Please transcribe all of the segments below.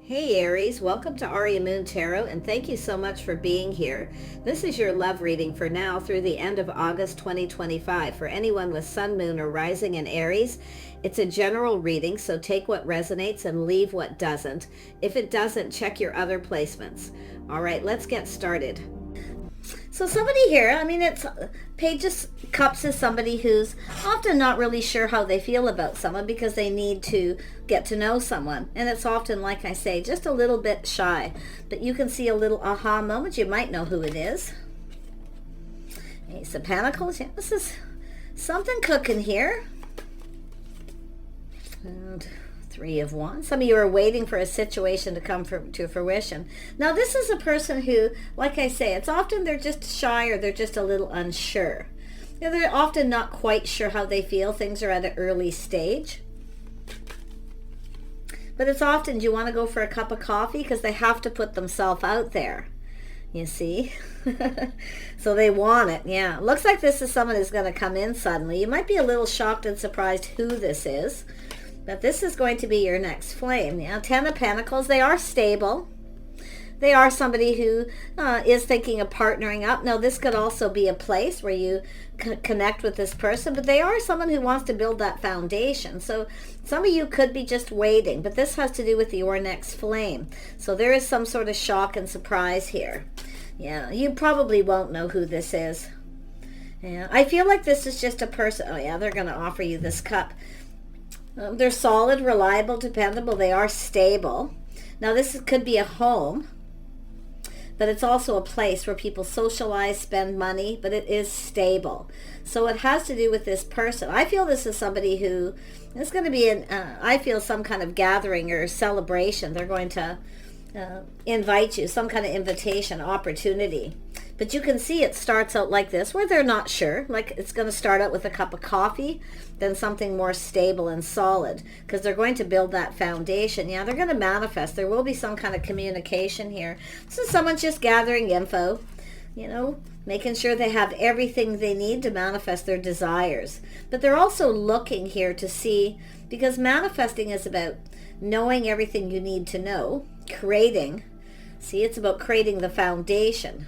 Hey Aries, welcome to Aria Moon Tarot, and thank you so much for being here. This is your love reading for now through the end of August 2025 for anyone with Sun, Moon, or Rising in Aries. It's a general reading, so take what resonates and leave what doesn't. If it doesn't, check your other placements. All right, let's get started. So somebody here, it's Page of Cups is somebody who's often not really sure how they feel about someone because they need to get to know someone. And it's often, like I say, just a little bit shy. But you can see a little aha moment. You might know who it is. Ace of Pentacles. Yeah, this is something cooking here. And Three of Wands. Some of you are waiting for a situation to come to fruition. Now, this is a person who, like I say, it's often they're just shy or they're just a little unsure. They're often not quite sure how they feel. Things are at an early stage. But it's often, do you want to go for a cup of coffee? Because they have to put themselves out there. You see? So they want it. Yeah. Looks like this is someone who's going to come in suddenly. You might be a little shocked and surprised who this is. But this is going to be your next flame. Now, Ten of Pentacles, they are stable. They are somebody who is thinking of partnering up. Now, this could also be a place where you connect with this person, but they are someone who wants to build that foundation. So some of you could be just waiting, but this has to do with your next flame. So there is some sort of shock and surprise here. Yeah, you probably won't know who this is. Yeah, I feel like this is just a person. Oh, yeah, they're going to offer you this cup. They're solid, reliable, dependable. They are stable. Now, this could be a home, but it's also a place where people socialize, spend money, but it is stable. So it has to do with this person. I feel this is somebody who is going to be I feel some kind of gathering or celebration. They're going to invite you, some kind of invitation, opportunity. But you can see it starts out like this, where they're not sure. Like it's going to start out with a cup of coffee, then something more stable and solid, because they're going to build that foundation. Yeah, they're going to manifest. There will be some kind of communication here. So someone's just gathering info, making sure they have everything they need to manifest their desires. But they're also looking here to see, because manifesting is about knowing everything you need to know, creating. See, it's about creating the foundation.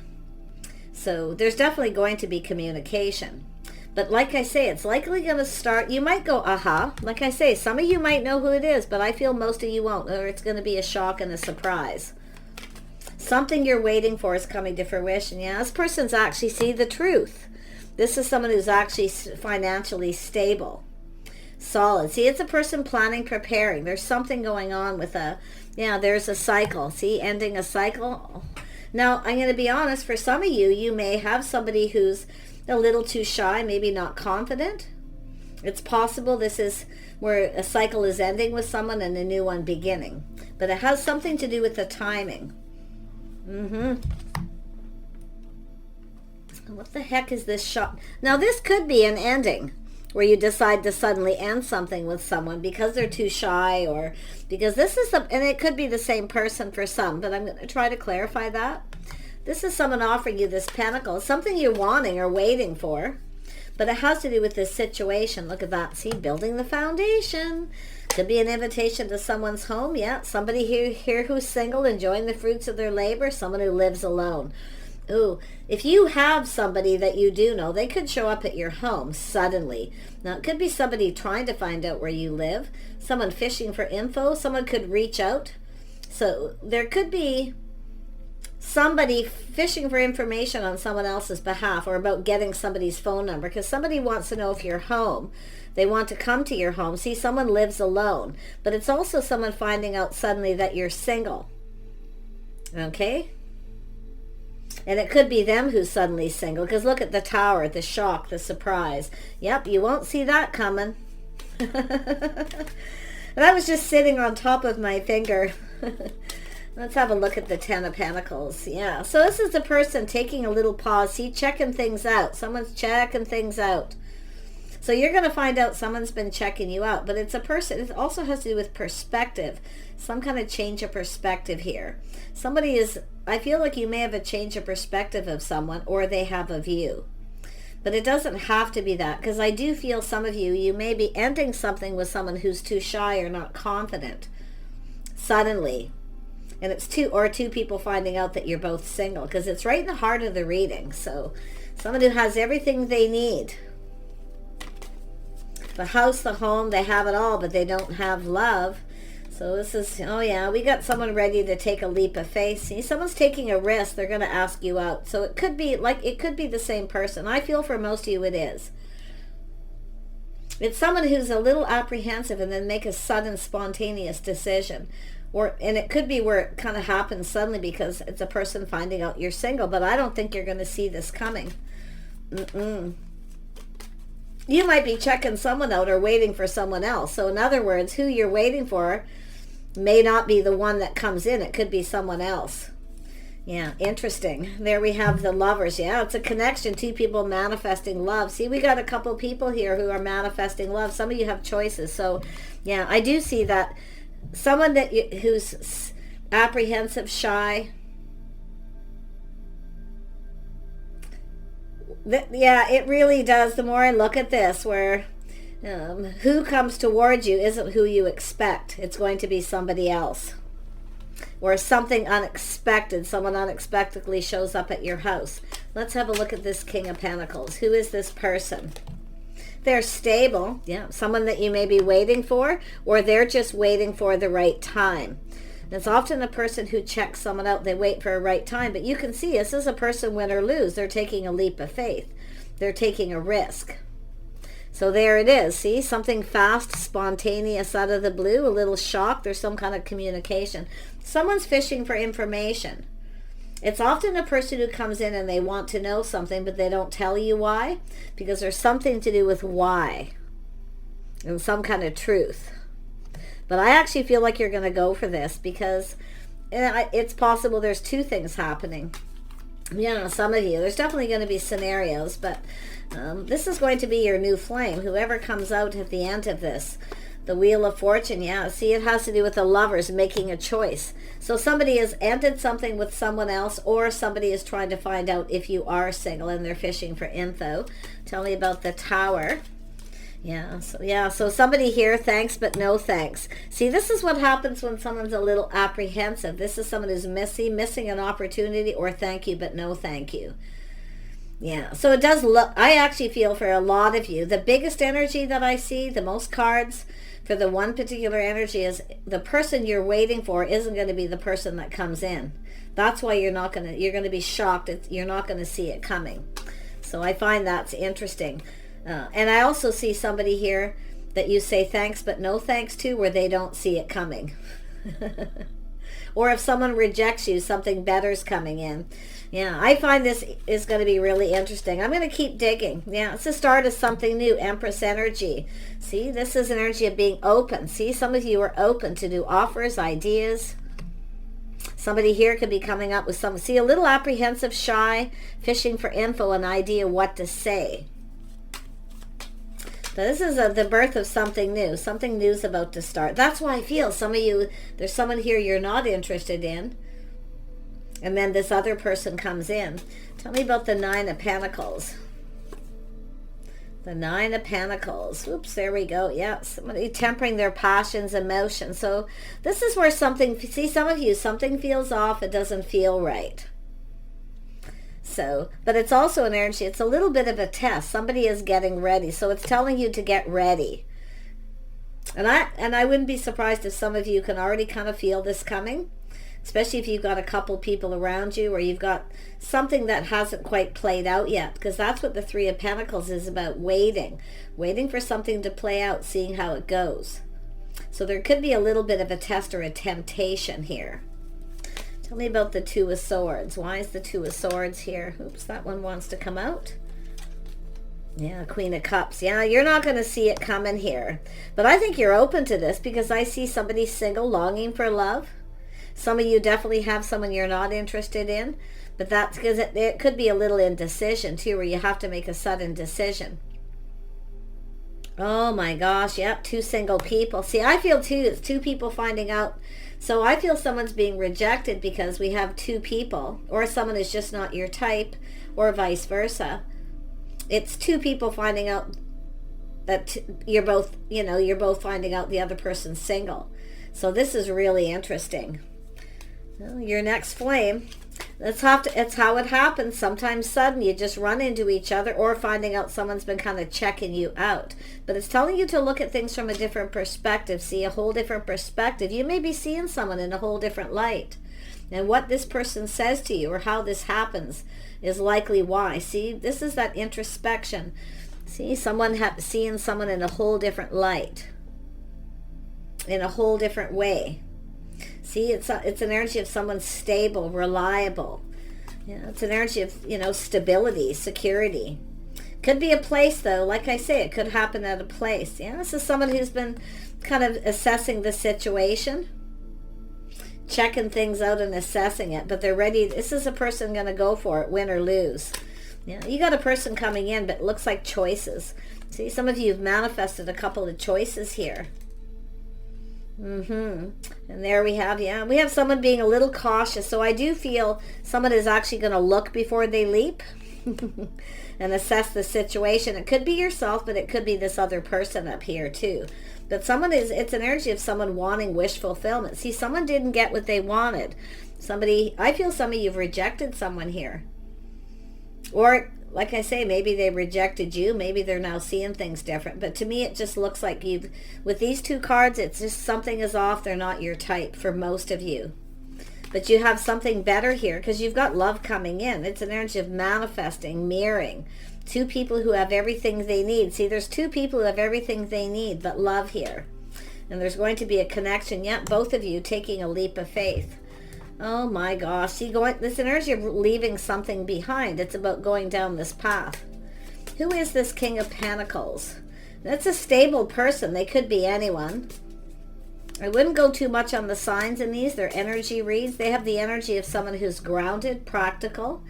So there's definitely going to be communication. But like I say, it's likely going to start, you might go, aha. Like I say, some of you might know who it is, but I feel most of you won't, or it's going to be a shock and a surprise. Something you're waiting for is coming to fruition. Yeah, this person's actually, see the truth. This is someone who's actually financially stable, solid. See, it's a person planning, preparing. There's something going on with there's a cycle. See, ending a cycle. Now, I'm going to be honest, for some of you, you may have somebody who's a little too shy, maybe not confident. It's possible this is where a cycle is ending with someone and a new one beginning. But it has something to do with the timing. What the heck is this shock? Now, this could be an ending where you decide to suddenly end something with someone because they're too shy, or because this is and it could be the same person for some, but I'm going to try to clarify that. This is someone offering you this pentacle, something you're wanting or waiting for, but it has to do with this situation. Look at that. See, building the foundation. Could be an invitation to someone's home. Yeah, somebody here who's single, enjoying the fruits of their labor, someone who lives alone. Ooh, if you have somebody that you do know, they could show up at your home suddenly. Now, it could be somebody trying to find out where you live, someone fishing for info, someone could reach out. So there could be somebody fishing for information on someone else's behalf, or about getting somebody's phone number, because somebody wants to know if you're home. They want to come to your home. See, someone lives alone, but it's also someone finding out suddenly that you're single. Okay? And it could be them who's suddenly single, because look at the Tower, the shock, the surprise. Yep, you won't see that coming. That was just sitting on top of my finger. Let's have a look at the Ten of Pentacles. Yeah, so this is the person taking a little pause. See, checking things out. Someone's checking things out. So you're going to find out someone's been checking you out. But it's a person. It also has to do with perspective. Some kind of change of perspective here. Somebody is, I feel like you may have a change of perspective of someone, or they have of you. But it doesn't have to be that, because I do feel some of you, you may be ending something with someone who's too shy or not confident. Suddenly. And it's two people finding out that you're both single, because it's right in the heart of the reading. So someone who has everything they need. The house, the home, they have it all, but they don't have love. So this is, oh yeah, we got someone ready to take a leap of faith. See, someone's taking a risk. They're going to ask you out. So it could be the same person. I feel for most of you it is. It's someone who's a little apprehensive and then make a sudden spontaneous decision. And it could be where it kind of happens suddenly because it's a person finding out you're single, but I don't think you're going to see this coming. You might be checking someone out or waiting for someone else. So in other words, who you're waiting for may not be the one that comes in. It could be someone else. Yeah, interesting. There we have the lovers. Yeah, it's a connection. Two people manifesting love. See, we got a couple people here who are manifesting love. Some of you have choices. So yeah, I do see that. Someone who's apprehensive, shy. Yeah, it really does. The more I look at this, where who comes towards you isn't who you expect. It's going to be somebody else. Or something unexpected. Someone unexpectedly shows up at your house. Let's have a look at this King of Pentacles. Who is this person? They're stable. Yeah, someone that you may be waiting for, or they're just waiting for the right time. It's often a person who checks someone out. They wait for a right time. But you can see this is a person, win or lose. They're taking a leap of faith. They're taking a risk. So there it is. See, something fast, spontaneous out of the blue, a little shock. There's some kind of communication. Someone's fishing for information. It's often a person who comes in and they want to know something, but they don't tell you why, because there's something to do with why and some kind of truth. But I actually feel like you're going to go for this because it's possible there's two things happening. Yeah, some of you. There's definitely going to be scenarios, but this is going to be your new flame, whoever comes out at the end of this. The Wheel of Fortune, yeah. See, it has to do with the lovers making a choice. So somebody has ended something with someone else, or somebody is trying to find out if you are single and they're fishing for info. Tell me about the Tower. Yeah, so somebody here, thanks but no thanks. See, this is what happens when someone's a little apprehensive. This is someone who's missing an opportunity, or thank you but no thank you. Yeah, so it does look, I actually feel for a lot of you, the biggest energy that I see, the most cards for the one particular energy is the person you're waiting for isn't going to be the person that comes in. That's why you're going to be shocked. You're not going to see it coming. So I find that's interesting. And I also see somebody here that you say thanks but no thanks to, where they don't see it coming. Or if someone rejects you, something better's coming in. Yeah, I find this is going to be really interesting. I'm going to keep digging. Yeah, it's the start of something new. Empress energy. See, this is an energy of being open. See, some of you are open to new offers, ideas. Somebody here could be coming up with some, see, a little apprehensive, shy, fishing for info, an idea what to say. So this is the birth of something new. Something new is about to start. That's why I feel some of you, there's someone here you're not interested in. And then this other person comes in. Tell me about the Nine of Pentacles. The Nine of Pentacles. Oops, there we go. Yeah, somebody tempering their passions, emotions. So this is where something, see, some of you, something feels off. It doesn't feel right. So, but it's also an energy. It's a little bit of a test. Somebody is getting ready. So it's telling you to get ready. And I wouldn't be surprised if some of you can already kind of feel this coming. Especially if you've got a couple people around you, or you've got something that hasn't quite played out yet, because that's what the Three of Pentacles is about, waiting for something to play out, seeing how it goes. So there could be a little bit of a test or a temptation here. Tell me about the Two of Swords. Why is the Two of Swords here? Oops, that one wants to come out. Yeah, Queen of Cups. Yeah, you're not going to see it coming here. But I think you're open to this, because I see somebody single, longing for love. Some of you definitely have someone you're not interested in, but that's because it could be a little indecision too, where you have to make a sudden decision. Oh my gosh, yep, two single people. See, I feel too, it's two people finding out. So I feel someone's being rejected because we have two people, or someone is just not your type, or vice versa. It's two people finding out that you're both finding out the other person's single. So this is really interesting. Well, your next flame. It's how it happens. Sometimes sudden, you just run into each other, or finding out someone's been kind of checking you out. But it's telling you to look at things from a different perspective, see a whole different perspective. You may be seeing someone in a whole different light. And what this person says to you or how this happens is likely why. See, this is that introspection. See, seeing someone in a whole different light, in a whole different way. See, it's an energy of someone stable, reliable. Yeah, it's an energy of, stability, security. Could be a place, though. Like I say, it could happen at a place. Yeah, this is someone who's been kind of assessing the situation, checking things out and assessing it, but they're ready. This is a person going to go for it, win or lose. Yeah, you got a person coming in, but it looks like choices. See, some of you have manifested a couple of choices here. And there we have, we have someone being a little cautious. So I do feel someone is actually going to look before they leap and assess the situation. It could be yourself, but it could be this other person up here too. But it's an energy of someone wanting wish fulfillment. See, someone didn't get what they wanted. I feel some of you've rejected someone here. Or, like I say, maybe they rejected you. Maybe they're now seeing things different. But to me, it just looks like with these two cards, it's just something is off. They're not your type for most of you. But you have something better here because you've got love coming in. It's an energy of manifesting, mirroring. Two people who have everything they need. See, there's two people who have everything they need, but love here. And there's going to be a connection. Yet both of you taking a leap of faith. Oh my gosh. See, this energy of leaving something behind. It's about going down this path. Who is this King of Pentacles? That's a stable person. They could be anyone. I wouldn't go too much on the signs in these. They're energy reads. They have the energy of someone who's grounded, practical.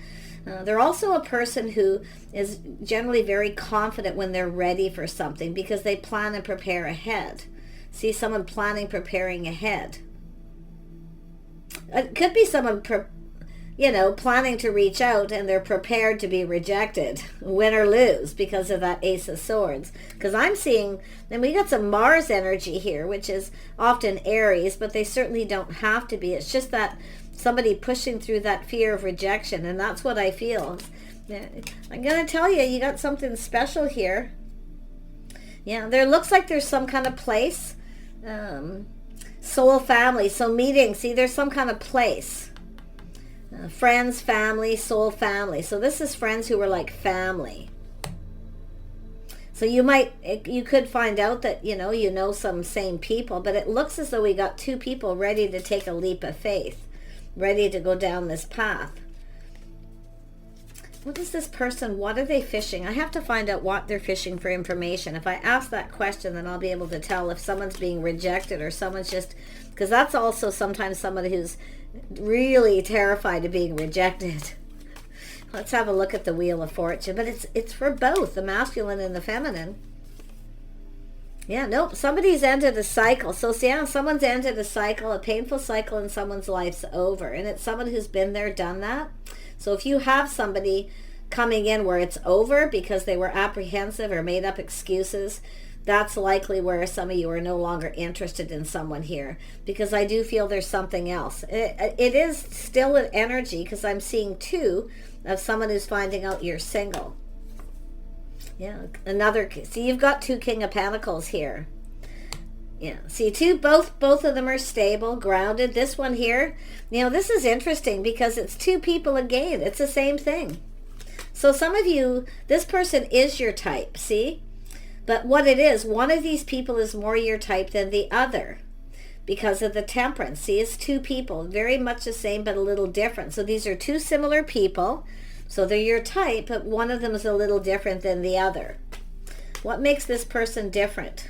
They're also a person who is generally very confident when they're ready for something because they plan and prepare ahead. See, someone planning, preparing ahead. It could be someone, planning to reach out and they're prepared to be rejected, win or lose, because of that Ace of Swords. Because I'm seeing, and we got some Mars energy here, which is often Aries, but they certainly don't have to be. It's just that somebody pushing through that fear of rejection, and that's what I feel. I'm going to tell you, you got something special here. Yeah, there looks like there's some kind of place. Soul family, so meeting. See, there's some kind of place. Friends, family, soul family. So this is friends who are like family. So you could find out that, you know some same people, but it looks as though we got two people ready to take a leap of faith, ready to go down this path. What is this person? What are they fishing? I have to find out what they're fishing for information. If I ask that question, then I'll be able to tell if someone's being rejected or someone's just, because that's also sometimes somebody who's really terrified of being rejected. Let's have a look at the Wheel of Fortune. But it's for both, the masculine and the feminine. Yeah, nope, somebody's ended a cycle. So yeah, someone's ended a cycle, a painful cycle in someone's life's over. And it's someone who's been there, done that. So if you have somebody coming in where it's over because they were apprehensive or made up excuses, that's likely where some of you are no longer interested in someone here, because I do feel there's something else. It is still an energy, because I'm seeing two of someone who's finding out you're single. Yeah, see, you've got two King of Pentacles here. Yeah, see, both of them are stable, grounded. This one here, this is interesting because it's two people again. It's the same thing. So some of you, this person is your type, see? But what it is, one of these people is more your type than the other because of the Temperance. See, it's two people, very much the same but a little different. So these are two similar people. So they're your type, but one of them is a little different than the other. What makes this person different?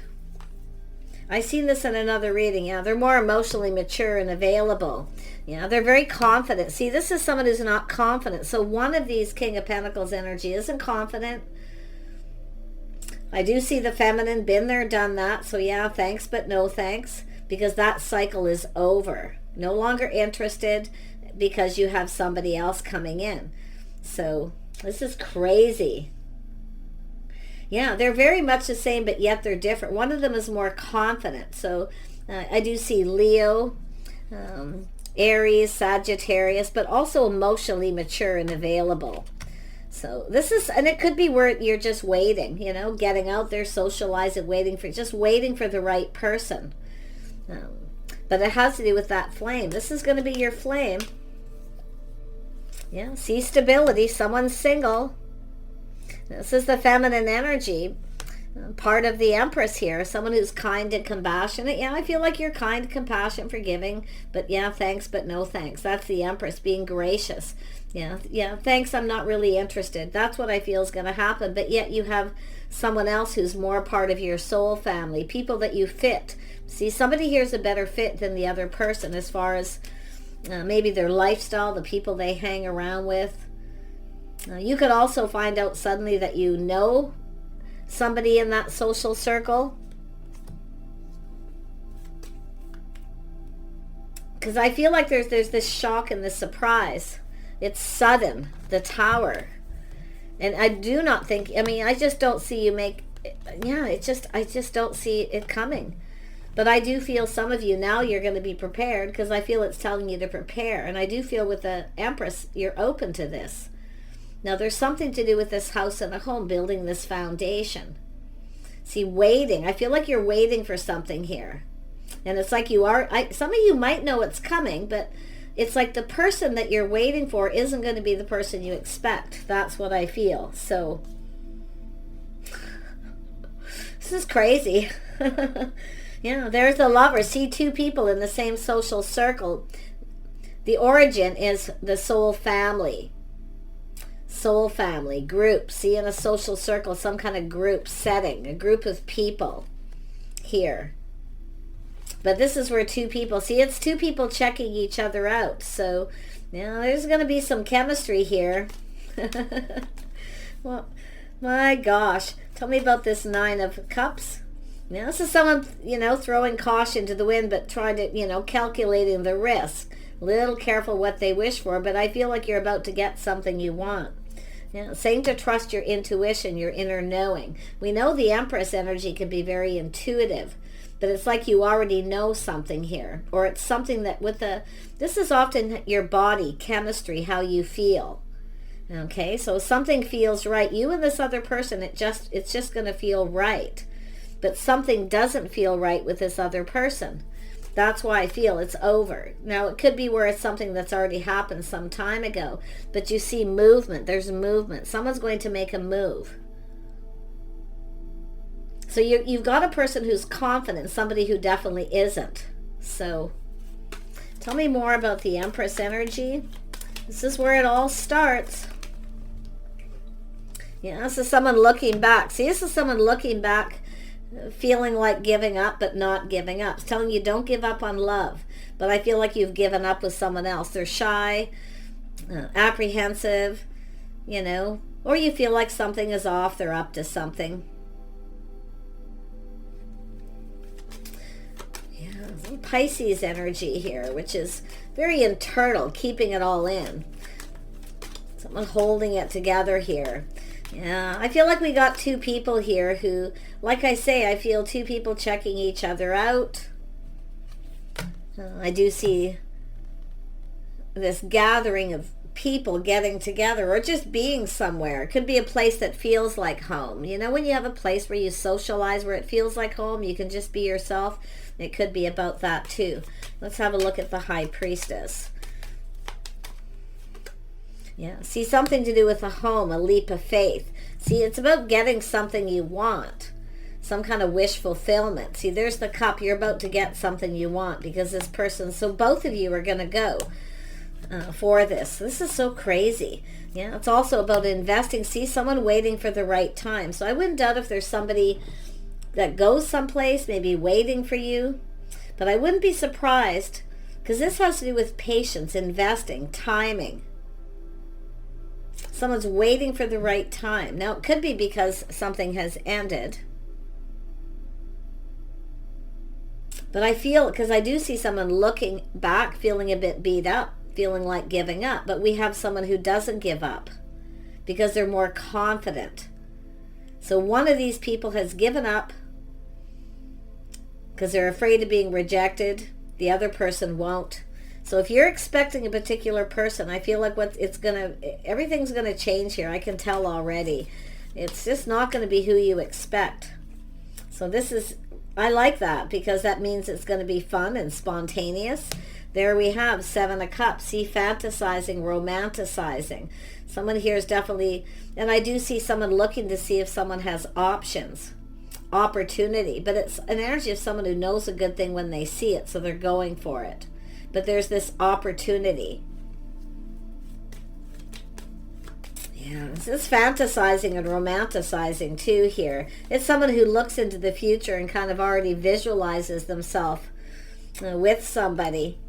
I've seen this in another reading. Yeah, they're more emotionally mature and available. Yeah, they're very confident. See, this is someone who's not confident. So one of these King of Pentacles energy isn't confident. I do see the feminine, been there, done that. So yeah, thanks, but no thanks, because that cycle is over. No longer interested because you have somebody else coming in. So this is crazy. Yeah, they're very much the same, but yet they're different. One of them is more confident. So I do see Leo, Aries, Sagittarius, but also emotionally mature and available. So this is, and it could be where you're just waiting, you know, getting out there, socializing, waiting for the right person. But it has to do with that flame. This is going to be your flame. Yeah, see stability. Someone's single. This is the feminine energy. Part of the Empress here, someone who's kind and compassionate. Yeah, I feel like you're kind, compassionate, forgiving, but yeah, thanks, but no thanks. That's the Empress, being gracious. Yeah, thanks, I'm not really interested. That's what I feel is going to happen, but yet you have someone else who's more part of your soul family, people that you fit. See, somebody here is a better fit than the other person as far as maybe their lifestyle, the people they hang around with. You could also find out suddenly that you know somebody in that social circle, because I feel like there's this shock and this surprise. It's sudden, the Tower. And I do not think, I mean, I just don't see you make, yeah, I just don't see it coming. But I do feel some of you now, you're going to be prepared, because I feel it's telling you to prepare. And I do feel with the Empress, you're open to this. Now, there's something to do with this house and a home, building this foundation. See, waiting. I feel like you're waiting for something here. And it's like you are, some of you might know it's coming, but it's like the person that you're waiting for isn't going to be the person you expect. That's what I feel. So, this is crazy. Yeah, there's the Lover. See, two people in the same social circle. The origin is the soul family. Soul family, group. See, in a social circle, some kind of group setting, a group of people here. But this is where two people, see, it's two people checking each other out. So, yeah, there's going to be some chemistry here. Well, my gosh. Tell me about this Nine of Cups. Now, this is someone, you know, throwing caution to the wind, but trying to, you know, calculating the risk. Little careful what they wish for, but I feel like you're about to get something you want. You know, saying to trust your intuition, your inner knowing. We know the Empress energy can be very intuitive, but it's like you already know something here. Or it's something that with the, this is often your body, chemistry, how you feel. Okay, so something feels right. You and this other person, it's just going to feel right. But something doesn't feel right with this other person. That's why I feel it's over. Now, it could be where it's something that's already happened some time ago. But you see movement. There's movement. Someone's going to make a move. So you've got a person who's confident, somebody who definitely isn't. So, tell me more about the Empress energy. This is where it all starts. Yeah, this is someone looking back. See, this is someone looking back, feeling like giving up, but not giving up. It's telling you don't give up on love. But I feel like you've given up with someone else. They're shy, apprehensive, you know, or you feel like something is off. They're up to something. Yeah, some Pisces energy here, which is very internal, keeping it all in. Someone holding it together here. Yeah, I feel like we got two people here who, like I say, I feel two people checking each other out. I do see this gathering of people getting together or just being somewhere. It could be a place that feels like home. You know, when you have a place where you socialize, where it feels like home, you can just be yourself. It could be about that too. Let's have a look at the High Priestess. Yeah, see, something to do with a home, a leap of faith. See, it's about getting something you want, some kind of wish fulfillment. See, there's the Cup. You're about to get something you want because this person, so both of you are going to go for this. This is so crazy. Yeah, it's also about investing. See, someone waiting for the right time. So I wouldn't doubt if there's somebody that goes someplace, maybe waiting for you. But I wouldn't be surprised because this has to do with patience, investing, timing. Someone's waiting for the right time. Now, it could be because something has ended. But I feel, because I do see someone looking back, feeling a bit beat up, feeling like giving up. But we have someone who doesn't give up because they're more confident. So one of these people has given up because they're afraid of being rejected. The other person won't. So if you're expecting a particular person, I feel like everything's gonna change here. I can tell already. It's just not gonna be who you expect. So I like that, because that means it's gonna be fun and spontaneous. There we have 7 of Cups. See, fantasizing, romanticizing. Someone here is definitely, and I do see someone looking to see if someone has options, opportunity, but it's an energy of someone who knows a good thing when they see it, so they're going for it. But there's this opportunity. Yeah, this is fantasizing and romanticizing too here. It's someone who looks into the future and kind of already visualizes themselves with somebody.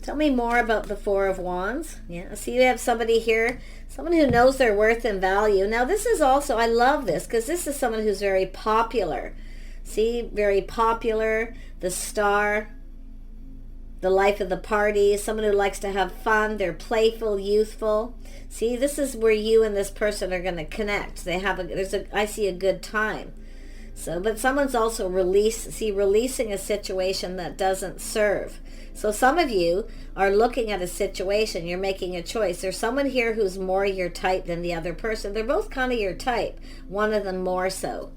Tell me more about the 4 of Wands. Yeah, see, you have somebody here, someone who knows their worth and value. Now this is also, I love this, because this is someone who's very popular. See, very popular, the star, the life of the party, someone who likes to have fun, they're playful, youthful. See, this is where you and this person are going to connect. They have I see a good time. So, but someone's also releasing a situation that doesn't serve. So some of you are looking at a situation, you're making a choice. There's someone here who's more your type than the other person. They're both kind of your type, one of them more so.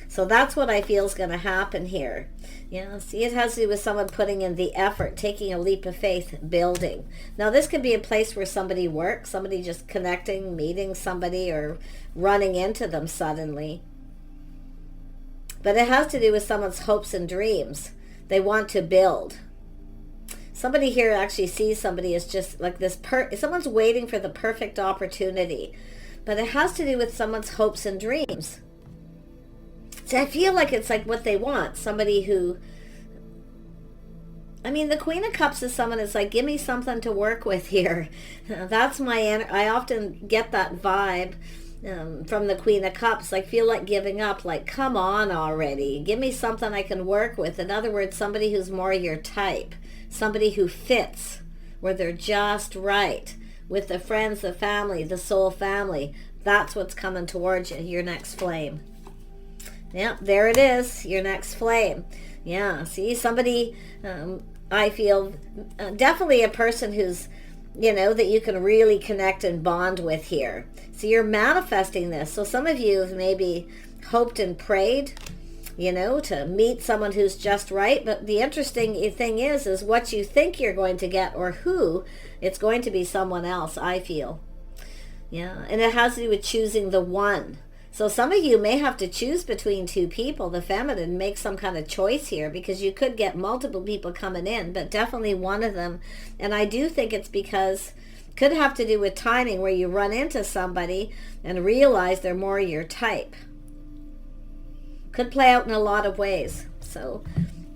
So that's what I feel is going to happen here. Yeah, see, it has to do with someone putting in the effort, taking a leap of faith, building. Now this could be a place where somebody works, somebody just connecting, meeting somebody, or running into them suddenly. But it has to do with someone's hopes and dreams. They want to build. Somebody here actually sees somebody as just like this, someone's waiting for the perfect opportunity. But it has to do with someone's hopes and dreams. See, I feel like it's like what they want. Somebody who, I mean, the Queen of Cups is someone that's like, give me something to work with here. That's I often get that vibe from the Queen of Cups. Like, feel like giving up, like, come on already. Give me something I can work with. In other words, somebody who's more your type. Somebody who fits, where they're just right. With the friends, the family, the soul family. That's what's coming towards you, your next flame. Yeah, there it is, your next flame. Yeah, see, somebody, I feel, definitely a person who's, that you can really connect and bond with here. So you're manifesting this. So some of you have maybe hoped and prayed, to meet someone who's just right. But the interesting thing is what you think you're going to get, or who, it's going to be someone else, I feel. Yeah, and it has to do with choosing the one. So some of you may have to choose between 2 people, the feminine, make some kind of choice here, because you could get multiple people coming in, but definitely one of them. And I do think it's could have to do with timing, where you run into somebody and realize they're more your type. Could play out in a lot of ways. So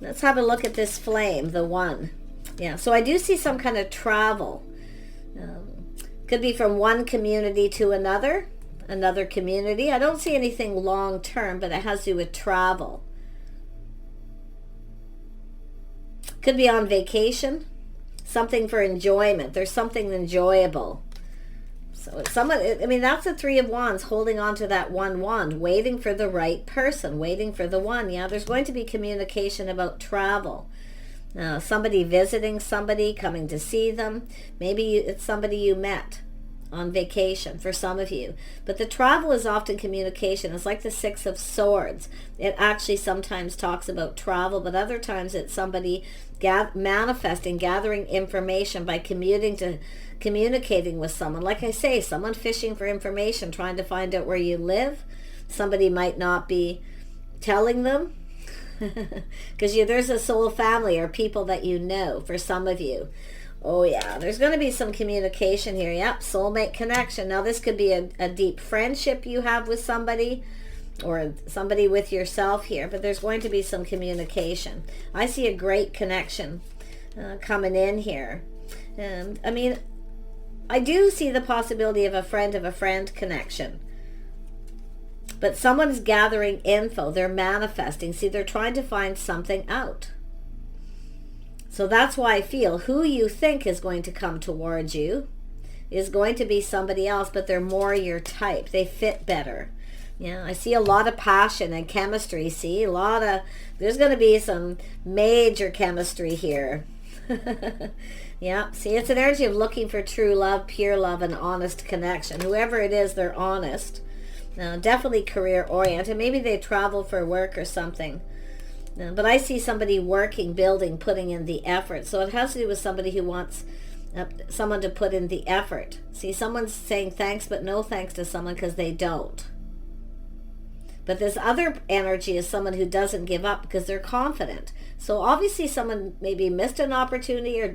let's have a look at this flame, the one. Yeah, so I do see some kind of travel. Could be from one community to another community. I don't see anything long term, but it has to do with travel. Could be on vacation, something for enjoyment. There's something enjoyable. So it's someone, I mean, that's the 3 of Wands, holding on to that 1 wand, waiting for the right person, waiting for the one. Yeah, there's going to be communication about travel. Somebody visiting somebody, coming to see them. Maybe it's somebody you met on vacation for some of you. But the travel is often communication. It's like the 6 of Swords. It actually sometimes talks about travel, but other times it's somebody manifesting, gathering information by communicating with someone. Like I say, someone fishing for information, trying to find out where you live. Somebody might not be telling them, because there's a soul family or people that you know for some of you. Oh yeah, there's going to be some communication here. Yep, soulmate connection. Now this could be a deep friendship you have with somebody, or somebody with yourself here, but there's going to be some communication. I see a great connection coming in here. And I mean, I do see the possibility of a friend connection. But someone's gathering info. They're manifesting. See, they're trying to find something out. So that's why I feel who you think is going to come towards you is going to be somebody else, but they're more your type. They fit better. Yeah, I see a lot of passion and chemistry. See, there's going to be some major chemistry here. Yeah, see, it's an energy of looking for true love, pure love, and honest connection. Whoever it is, they're honest. Definitely career-oriented. Maybe they travel for work or something. But I see somebody working, building, putting in the effort. So it has to do with somebody who wants someone to put in the effort. See, someone's saying thanks, but no thanks to someone because they don't. But this other energy is someone who doesn't give up because they're confident. So obviously someone maybe missed an opportunity, or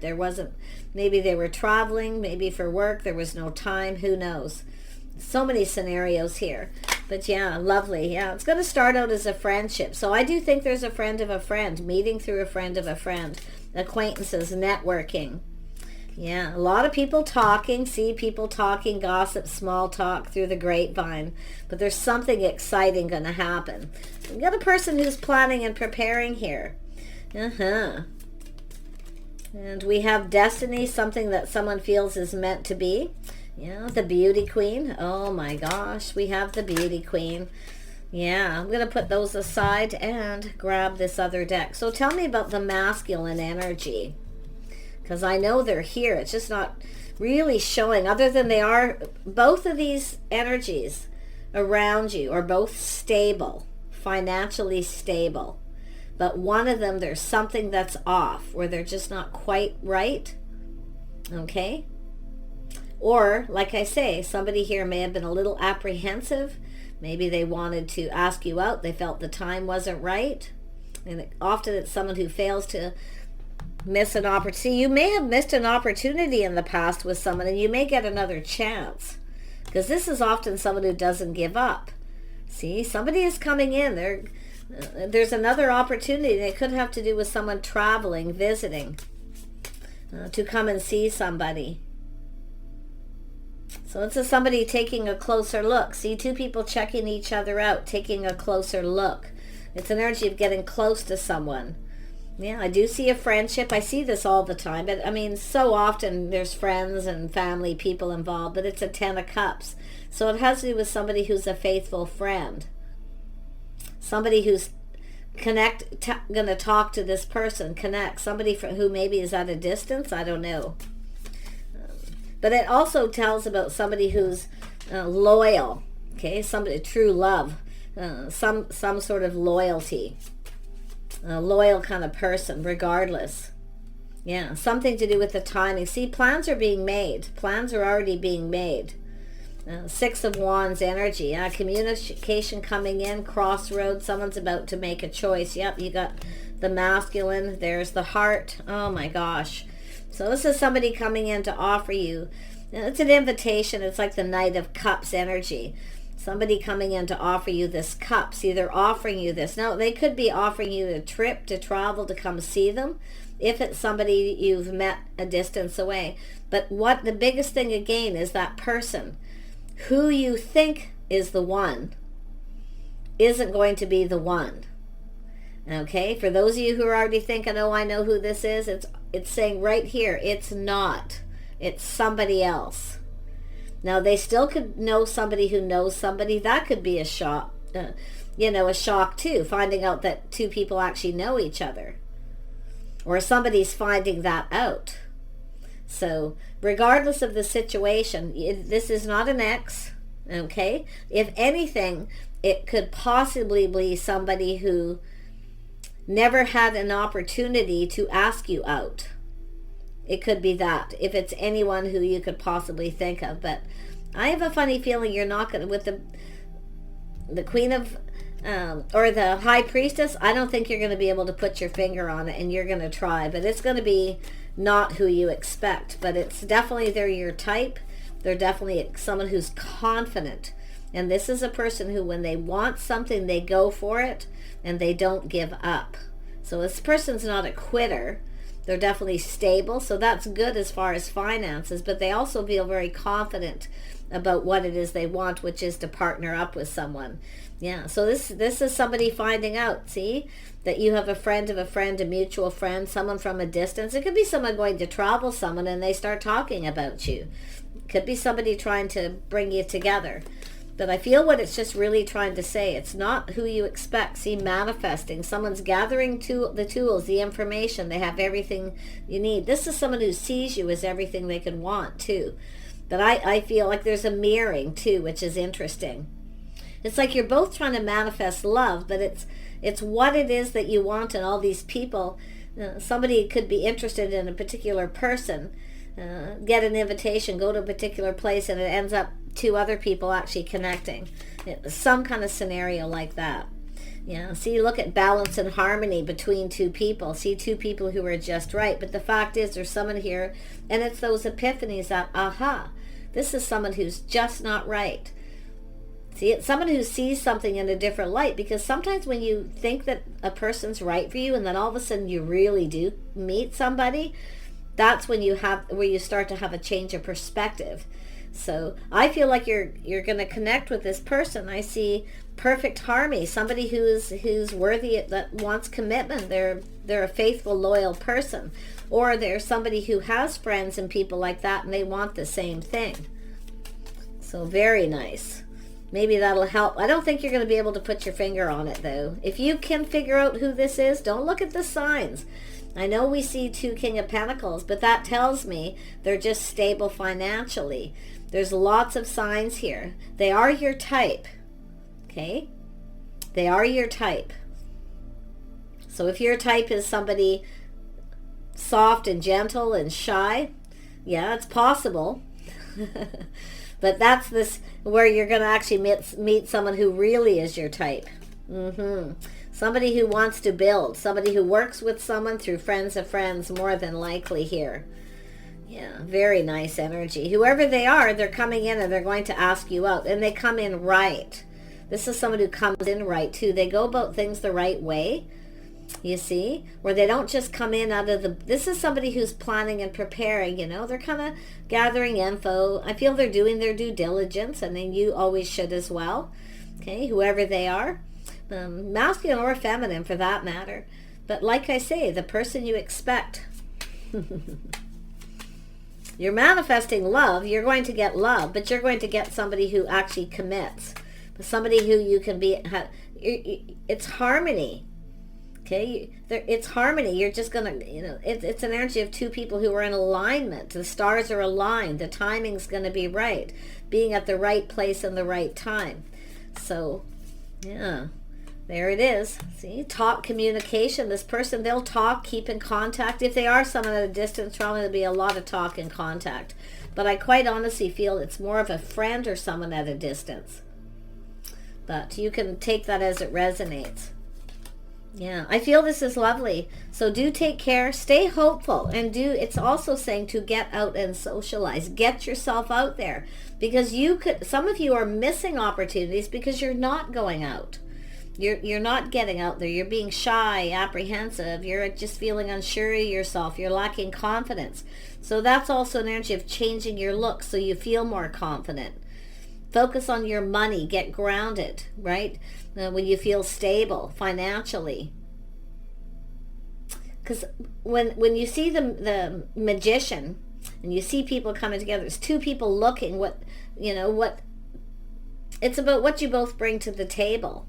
maybe they were traveling, maybe for work, there was no time, who knows. So many scenarios here. But yeah, lovely. Yeah, it's going to start out as a friendship. So I do think there's a friend of a friend, meeting through a friend of a friend, acquaintances, networking. Yeah, a lot of people talking, see people talking, gossip, small talk through the grapevine. But there's something exciting going to happen. We got a person who's planning and preparing here. And we have destiny, something that someone feels is meant to be. Yeah, the beauty queen. Oh my gosh, we have the beauty queen. Yeah, I'm going to put those aside and grab this other deck. So tell me about the masculine energy. Because I know they're here. It's just not really showing, other than they are, both of these energies around you are both stable, financially stable. But one of them, there's something that's off, where they're just not quite right. Okay? Or, like I say, somebody here may have been a little apprehensive. Maybe they wanted to ask you out. They felt the time wasn't right. And often it's someone who fails to miss an opportunity. You may have missed an opportunity in the past with someone, and you may get another chance, because this is often someone who doesn't give up. See, somebody is coming in. There's another opportunity. It could have to do with someone traveling, visiting, to come and see somebody. So this is somebody taking a closer look. See, two people checking each other out, taking a closer look. It's an energy of getting close to someone. Yeah, I do see a friendship. I see this all the time. But I mean, so often there's friends and family, people involved. But it's a 10 of Cups. So it has to do with somebody who's a faithful friend. Somebody who's going to talk to this person, connect. Somebody who maybe is at a distance. I don't know. But it also tells about somebody who's loyal. Okay, somebody, true love. Some sort of loyalty. A loyal kind of person, regardless. Yeah, something to do with the timing. See, plans are being made. Plans are already being made. 6 of Wands energy. Communication coming in, crossroads. Someone's about to make a choice. Yep, you got the masculine. There's the heart. Oh my gosh. So this is somebody coming in to offer you. It's an invitation. It's like the Knight of Cups energy. Somebody coming in to offer you this cup. See, they're offering you this. Now, they could be offering you a trip to travel to come see them, if it's somebody you've met a distance away. But what the biggest thing again is that person who you think is the one isn't going to be the one. Okay? For those of you who are already thinking, oh, I know who this is, it's saying right here, it's not. It's somebody else. Now, they still could know somebody who knows somebody. That could be a shock, a shock too, finding out that two people actually know each other. Or somebody's finding that out. So, regardless of the situation, this is not an ex, okay? If anything, it could possibly be somebody who never had an opportunity to ask you out. It could be that, if it's anyone who you could possibly think of. But I have a funny feeling you're not going to, with the Queen of, or the High Priestess, I don't think you're going to be able to put your finger on it, and you're going to try. But it's going to be not who you expect. But it's definitely, they're your type. They're definitely someone who's confident. And this is a person who, when they want something, they go for it, and they don't give up. So this person's not a quitter. They're definitely stable, so that's good as far as finances, but they also feel very confident about what it is they want, which is to partner up with someone. Yeah, so this is somebody finding out, see, that you have a friend of a friend, a mutual friend, someone from a distance. It could be someone going to travel someone and they start talking about you. It could be somebody trying to bring you together. But I feel what it's just really trying to say. It's not who you expect. See, manifesting. Someone's gathering the tools, the information. They have everything you need. This is someone who sees you as everything they can want, too. But I feel like there's a mirroring, too, which is interesting. It's like you're both trying to manifest love, but it's what it is that you want in all these people. Somebody could be interested in a particular person, get an invitation, go to a particular place, and it ends up two other people actually connecting. Some kind of scenario like that. Yeah, see, look at balance and harmony between two people. See, two people who are just right. But the fact is, there's someone here, and it's those epiphanies that, aha, this is someone who's just not right. See, it's someone who sees something in a different light, because sometimes when you think that a person's right for you and then all of a sudden you really do meet somebody, that's when where you start to have a change of perspective. So I feel like you're going to connect with this person. I see perfect harmony, somebody who's worthy, that wants commitment. They're a faithful, loyal person, or they're somebody who has friends and people like that, and they want the same thing. So very nice. Maybe that'll help. I don't think you're going to be able to put your finger on it, though. If you can figure out who this is, don't look at the signs. I know we see 2 King of Pentacles, but that tells me they're just stable financially. There's lots of signs here. They are your type, okay? They are your type. So if your type is somebody soft and gentle and shy, yeah, it's possible. But that's where you're going to actually meet someone who really is your type. Somebody who wants to build, somebody who works with someone through friends of friends, more than likely here. Yeah, very nice energy. Whoever they are, they're coming in and they're going to ask you out, and they come in right. This is someone who comes in right too. They go about things the right way, you see, where they don't just come in out of this is somebody who's planning and preparing, they're kind of gathering info. I feel they're doing their due diligence, and then you always should as well, okay, whoever they are. Masculine or feminine for that matter. But like I say, the person you expect. You're manifesting love. You're going to get love, but you're going to get somebody who actually commits. Somebody who you can be, it's harmony. Okay, it's harmony. You're just going to, it's an energy of 2 people who are in alignment. The stars are aligned. The timing's going to be right. Being at the right place and the right time. So, yeah. There it is. See, talk, communication. This person, they'll talk, keep in contact. If they are someone at a distance, probably there'll be a lot of talk and contact. But I quite honestly feel it's more of a friend or someone at a distance. But you can take that as it resonates. Yeah, I feel this is lovely. So do take care, stay hopeful, and it's also saying to get out and socialize. Get yourself out there, because some of you are missing opportunities because you're not going out. You're not getting out there. You're being shy, apprehensive. You're just feeling unsure of yourself. You're lacking confidence. So that's also an energy of changing your look so you feel more confident. Focus on your money. Get grounded, right? When you feel stable financially. Because when you see the magician and you see people coming together, it's 2 people looking it's about what you both bring to the table.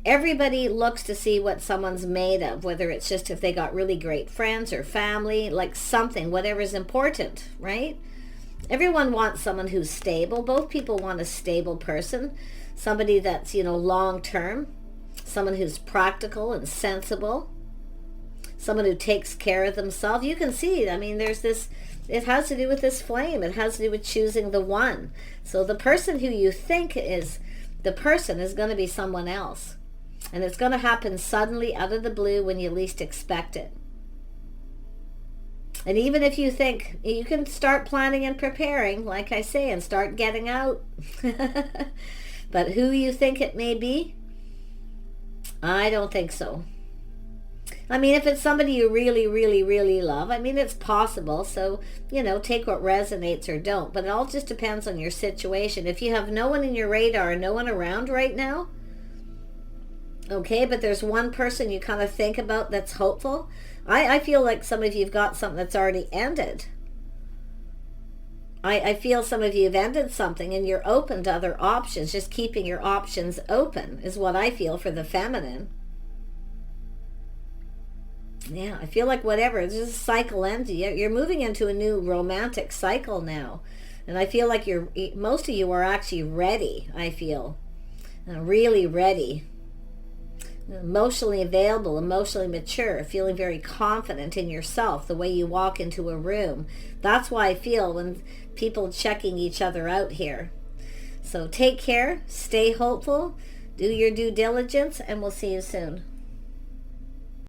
Everybody looks to see what someone's made of, whether it's just if they got really great friends or family, like something, whatever's important, right? Everyone wants someone who's stable. Both people want a stable person, somebody that's, long-term, someone who's practical and sensible, someone who takes care of themselves. You can see, there's this, it has to do with this flame. It has to do with choosing the one. So the person who you think is the person is going to be someone else. And it's going to happen suddenly out of the blue when you least expect it. And even if you think, you can start planning and preparing, like I say, and start getting out. But who you think it may be, I don't think so. If it's somebody you really, really, really love, it's possible. So, take what resonates or don't. But it all just depends on your situation. If you have no one in your radar, no one around right now, okay, but there's one person you kind of think about that's hopeful. I feel like some of you've got something that's already ended. I feel some of you have ended something and you're open to other options. Just keeping your options open is what I feel for the feminine. Yeah, I feel like whatever, this is a cycle ending. You're moving into a new romantic cycle now. And I feel like most of you are actually ready, I feel. Really ready. Emotionally available, emotionally mature, feeling very confident in yourself, the way you walk into a room. That's why I feel when people checking each other out here. So take care, stay hopeful, do your due diligence, and we'll see you soon.